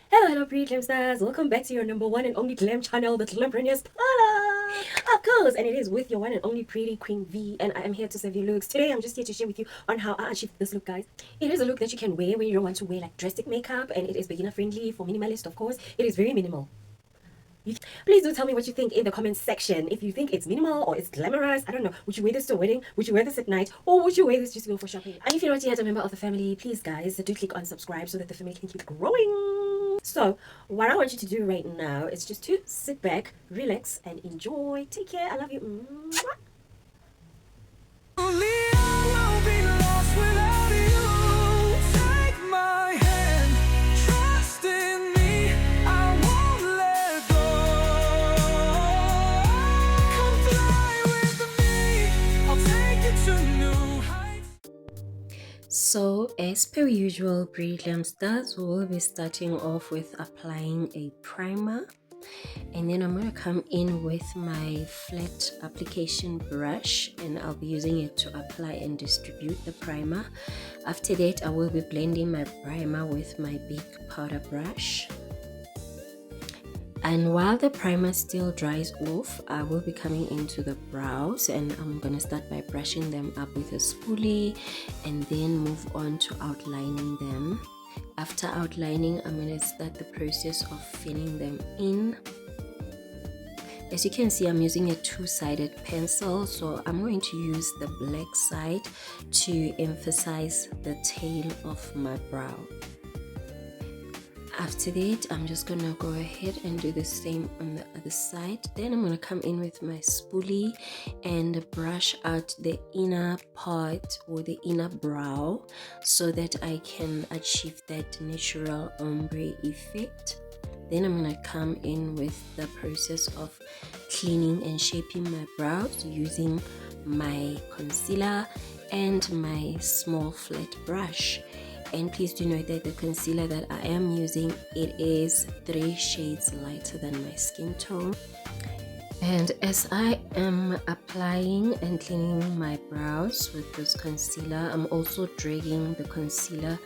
Hello, pretty glam stars. Welcome back to your number one and only glam channel, the Glampreneurs Parlour. Of course, and it is with your one and only pretty Queen V, and I am here to serve you looks. Today, I'm just here to share with you on how I achieved this look, guys. It is a look that you can wear when you don't want to wear like drastic makeup, and it is beginner friendly for minimalist, of course. It is very minimal. Please do tell me what you think in the comments section. If you think it's minimal or it's glamorous, I don't know. Would you wear this to a wedding? Would you wear this at night? Or would you wear this just to go for shopping? And if you're not yet a member of the family, please guys, do click on subscribe so that the family can keep growing. So what I want you to do right now is just to sit back, relax, and enjoy. Take care. I love you. Mwah. So as per usual, pretty glam stars, we will be starting off with applying a primer, and then I'm going to come in with my flat application brush, and I'll be using it to apply and distribute the primer. After that, I will be blending my primer with my big powder brush. And while the primer still dries off, I will be coming into the brows, and I'm going to start by brushing them up with a spoolie and then move on to outlining them. After outlining, I'm going to start the process of filling them in. As you can see, I'm using a two-sided pencil, so I'm going to use the black side to emphasize the tail of my brow. After that, I'm just gonna go ahead and do the same on the other side. Then I'm gonna come in with my spoolie and brush out the inner part or the inner brow so that I can achieve that natural ombre effect. Then I'm gonna come in with the process of cleaning and shaping my brows using my concealer and my small flat brush. And please do note that the concealer that I am using, it is 3 shades lighter than my skin tone. And as I am applying and cleaning my brows with this concealer, I'm also dragging the concealer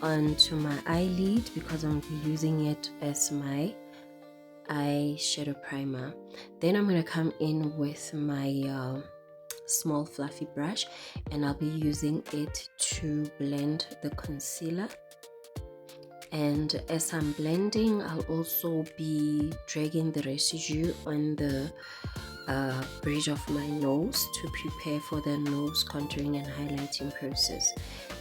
onto my eyelid because I'm using it as my eyeshadow primer. Then I'm going to come in with my small fluffy brush, and I'll be using it to blend the concealer. And as I'm blending, I'll also be dragging the residue on the bridge of my nose to prepare for the nose contouring and highlighting process.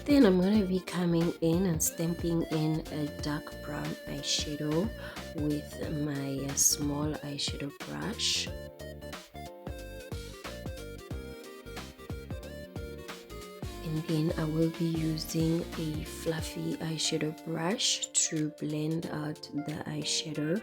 Then I'm going to be coming in and stamping in a dark brown eyeshadow with my small eyeshadow brush. And then I will be using a fluffy eyeshadow brush to blend out the eyeshadow.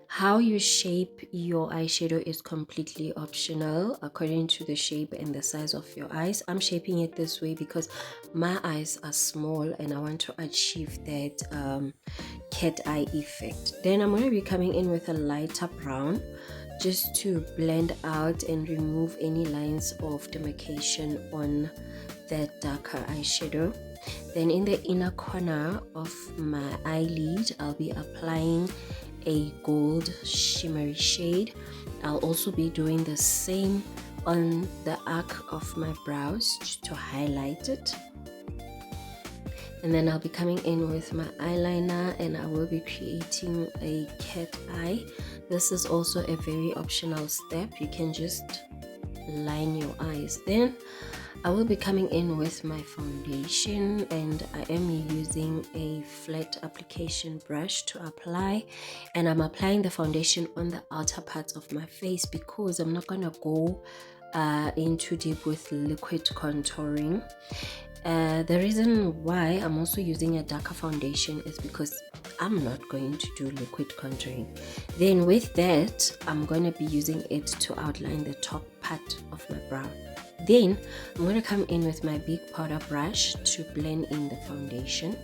How you shape your eyeshadow is completely optional according to the shape and the size of your eyes. I'm shaping it this way because my eyes are small and I want to achieve that cat eye effect. Then I'm going to be coming in with a lighter brown just to blend out and remove any lines of demarcation on that darker eyeshadow. Then in the inner corner of my eyelid, I'll be applying a gold shimmery shade. I'll also be doing the same on the arc of my brows just to highlight it. And then I'll be coming in with my eyeliner, and I will be creating a cat eye. This is also a very optional step. You can just line your eyes. Then I will be coming in with my foundation, and I am using a flat application brush to apply, and I'm applying the foundation on the outer parts of my face because I'm not gonna go in too deep with liquid contouring. The reason why I'm also using a darker foundation is because I'm not going to do liquid contouring. Then with that, I'm going to be using it to outline the top part of my brow. Then I'm going to come in with my big powder brush to blend in the foundation.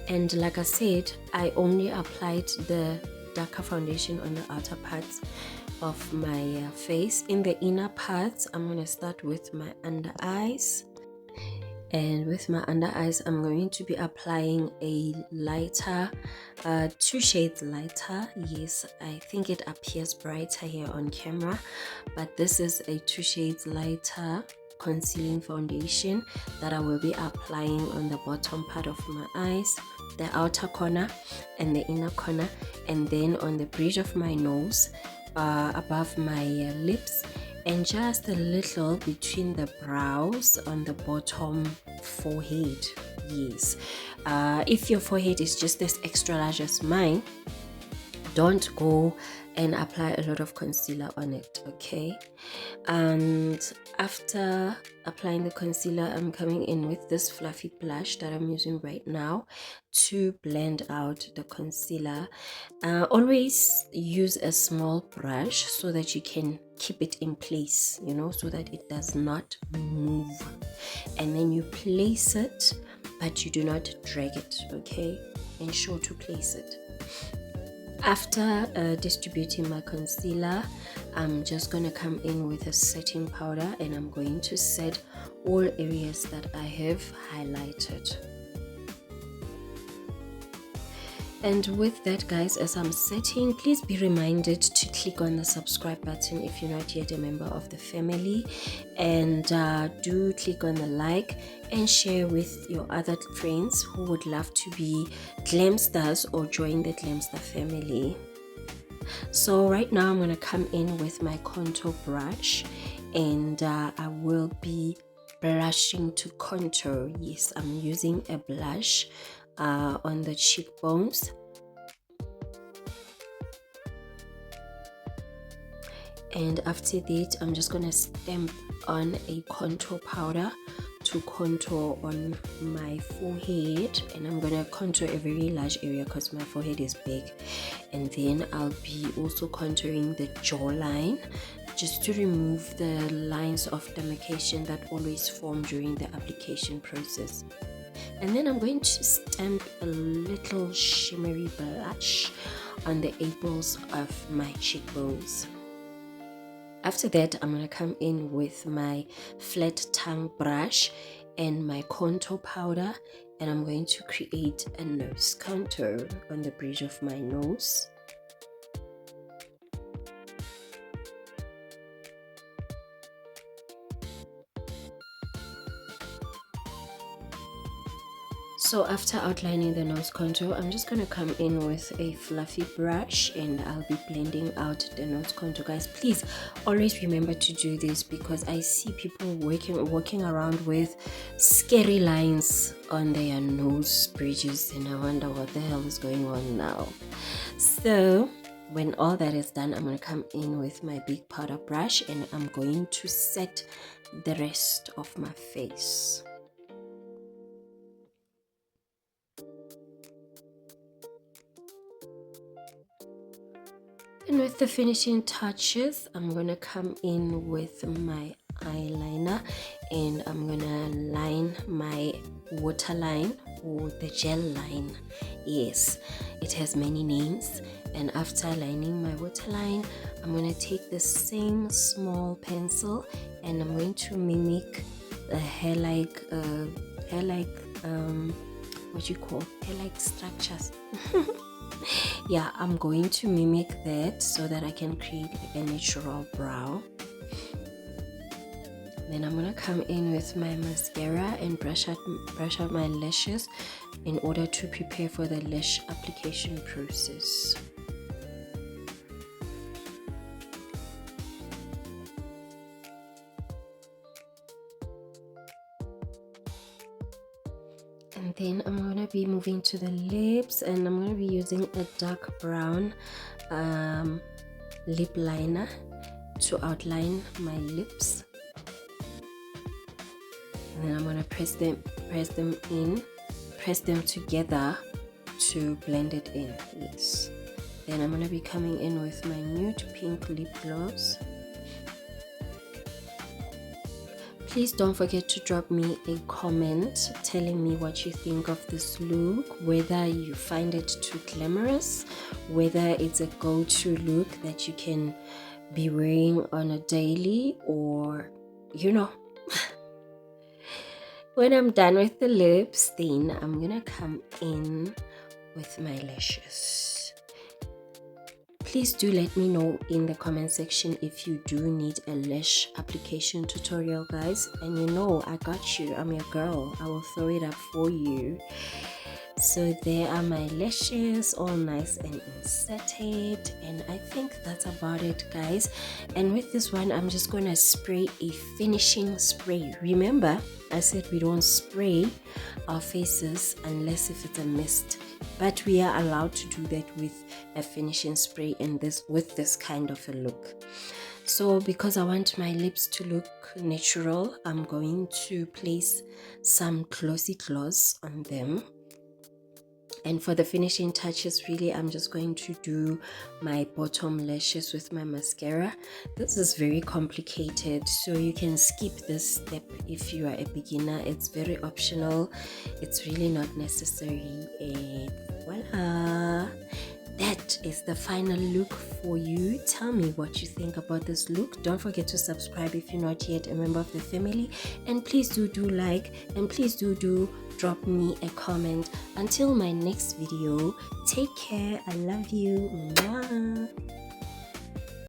And like I said, I only applied the darker foundation on the outer parts of my face. In the inner parts, I'm going to start with my under eyes. And with my under eyes, I'm going to be applying a lighter, 2 shades lighter. Yes, I think it appears brighter here on camera, but this is a 2 shades lighter concealing foundation that I will be applying on the bottom part of my eyes, the outer corner and the inner corner, and then on the bridge of my nose, above my lips, and just a little between the brows on the bottom forehead. Yes, if your forehead is just as extra large as mine, don't go and apply a lot of concealer on it, okay? And after applying the concealer, I'm coming in with this fluffy blush that I'm using right now to blend out the concealer. Always use a small brush so that you can keep it in place, you know, so that it does not move. And then you place it, but you do not drag it, okay? Ensure to place it. After distributing my concealer, I'm just going to come in with a setting powder, and I'm going to set all areas that I have highlighted. And with that, guys, as I'm setting, please be reminded to click on the subscribe button if you're not yet a member of the family, and do click on the like and share with your other friends who would love to be glam stars or join the Glamstar family. So right now I'm going to come in with my contour brush, and I will be blushing to contour. Yes, I'm using a blush on the cheekbones, and after that I'm just gonna stamp on a contour powder to contour on my forehead, and I'm gonna contour a very large area because my forehead is big. And then I'll be also contouring the jawline, just to remove the lines of demarcation that always form during the application process. And then I'm going to stamp a little shimmery blush on the apples of my cheekbones. After that, I'm going to come in with my flat tongue brush and my contour powder, and I'm going to create a nose contour on the bridge of my nose. So after outlining the nose contour, I'm just going to come in with a fluffy brush, and I'll be blending out the nose contour. Guys, please always remember to do this, because I see people walking around with scary lines on their nose bridges, and I wonder what the hell is going on now. So when all that is done, I'm going to come in with my big powder brush, and I'm going to set the rest of my face. And with the finishing touches, I'm gonna come in with my eyeliner, and I'm gonna line my waterline or the gel line. Yes, it has many names. And after lining my waterline, I'm gonna take the same small pencil, and I'm going to mimic the hair-like structures. Yeah, I'm going to mimic that so that I can create a natural brow. Then I'm gonna come in with my mascara and brush out my lashes in order to prepare for the lash application process. And then I'm going to be moving to the lips, and I'm going to be using a dark brown lip liner to outline my lips. And then I'm going to press them together to blend it in. Yes. Then I'm going to be coming in with my nude pink lip gloss. Please don't forget to drop me a comment telling me what you think of this look, whether you find it too glamorous, whether it's a go-to look that you can be wearing on a daily, or you know. When I'm done with the lips, then I'm gonna come in with my lashes. Please do let me know in the comment section if you do need a lash application tutorial, guys. And you know, I got you. I'm your girl. I will throw it up for you. So there are my lashes, all nice and inserted, and I think that's about it, guys. And with this one, I'm just gonna spray a finishing spray. Remember, I said we don't spray our faces unless if it's a mist, but we are allowed to do that with a finishing spray with this kind of a look. So because I want my lips to look natural, I'm going to place some glossy gloss on them. And for the finishing touches, really, I'm just going to do my bottom lashes with my mascara. This is very complicated, so you can skip this step if you are a beginner. It's very optional. It's really not necessary. And voila! That is the final look for you. Tell me what you think about this look. Don't forget to subscribe if you're not yet a member of the family, and please do like, and please do drop me a comment. Until my next video, take care. I love you. Mwah.